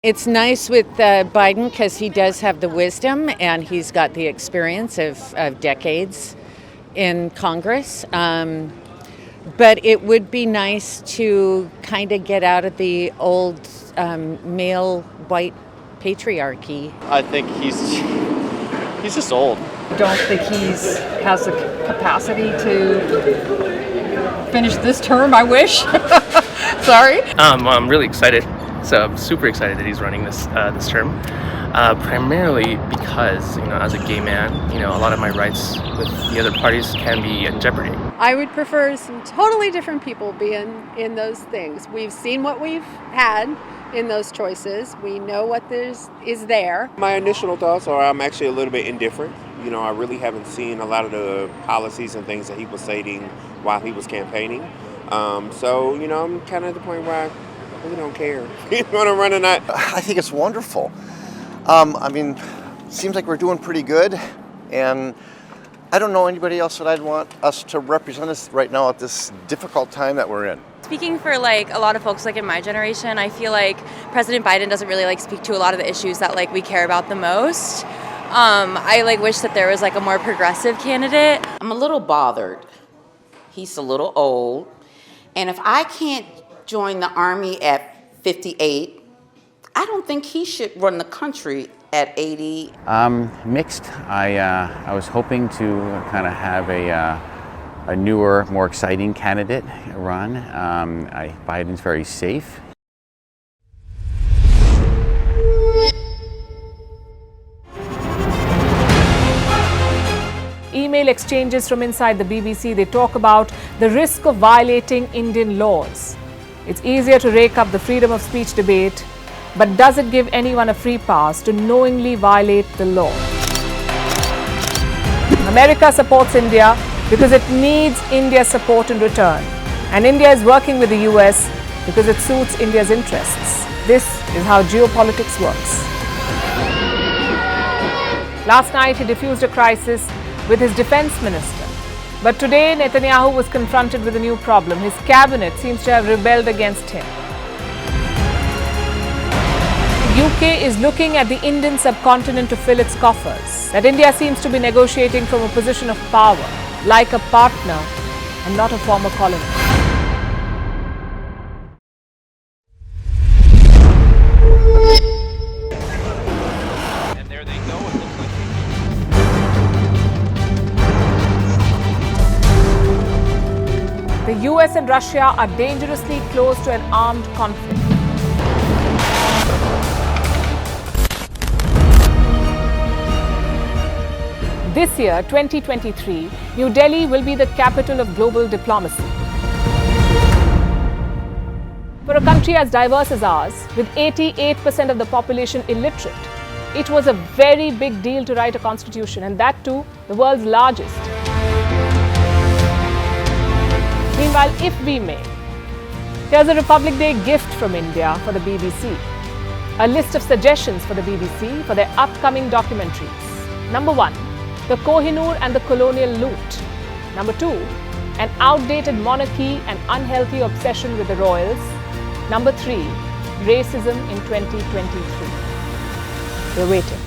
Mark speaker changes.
Speaker 1: It's nice with Biden because he does have the wisdom and he's got the experience of decades in Congress. But it would be nice to kind of get out of the old male white patriarchy.
Speaker 2: I think he's just old.
Speaker 3: Don't think has the capacity to finish this term, I wish. Sorry.
Speaker 4: I'm really excited. So I'm super excited that he's running this term, primarily because, as a gay man, a lot of my rights with the other parties can be in jeopardy.
Speaker 5: I would prefer some totally different people being in those things. We've seen what we've had in those choices. We know what is there.
Speaker 6: My initial thoughts are I'm actually a little bit indifferent. I really haven't seen a lot of the policies and things that he was stating while he was campaigning. So, I'm kind of at the point where I really don't care if he's going to run or not.
Speaker 7: I think it's wonderful. Seems like we're doing pretty good, and I don't know anybody else that I'd want us to represent us right now at this difficult time that we're in.
Speaker 8: Speaking for a lot of folks in my generation, I feel like President Biden doesn't really speak to a lot of the issues that we care about the most. I wish that there was a more progressive candidate.
Speaker 9: I'm a little bothered. He's a little old, and if I can't join the Army at 58, I don't think he should run the country at 80.
Speaker 10: Mixed. I was hoping to kind of have a newer, more exciting candidate run. Biden's very safe.
Speaker 11: Email exchanges from inside the BBC, they talk about the risk of violating Indian laws. It's easier to rake up the freedom of speech debate, but does it give anyone a free pass to knowingly violate the law? America supports India because it needs India's support in return. And India is working with the US because it suits India's interests. This is how geopolitics works. Last night, he diffused a crisis with his defense minister. But today, Netanyahu was confronted with a new problem. His cabinet seems to have rebelled against him. The UK is looking at the Indian subcontinent to fill its coffers. That India seems to be negotiating from a position of power, like a partner and not a former colony. The US and Russia are dangerously close to an armed conflict. This year, 2023, New Delhi will be the capital of global diplomacy. For a country as diverse as ours, with 88% of the population illiterate, it was a very big deal to write a constitution, and that too, the world's largest. Meanwhile, if we may, here's a Republic Day gift from India for the BBC. A list of suggestions for the BBC for their upcoming documentaries. Number 1, the Kohinoor and the colonial loot. Number 2, an outdated monarchy and unhealthy obsession with the royals. Number 3, racism in 2023. We're waiting.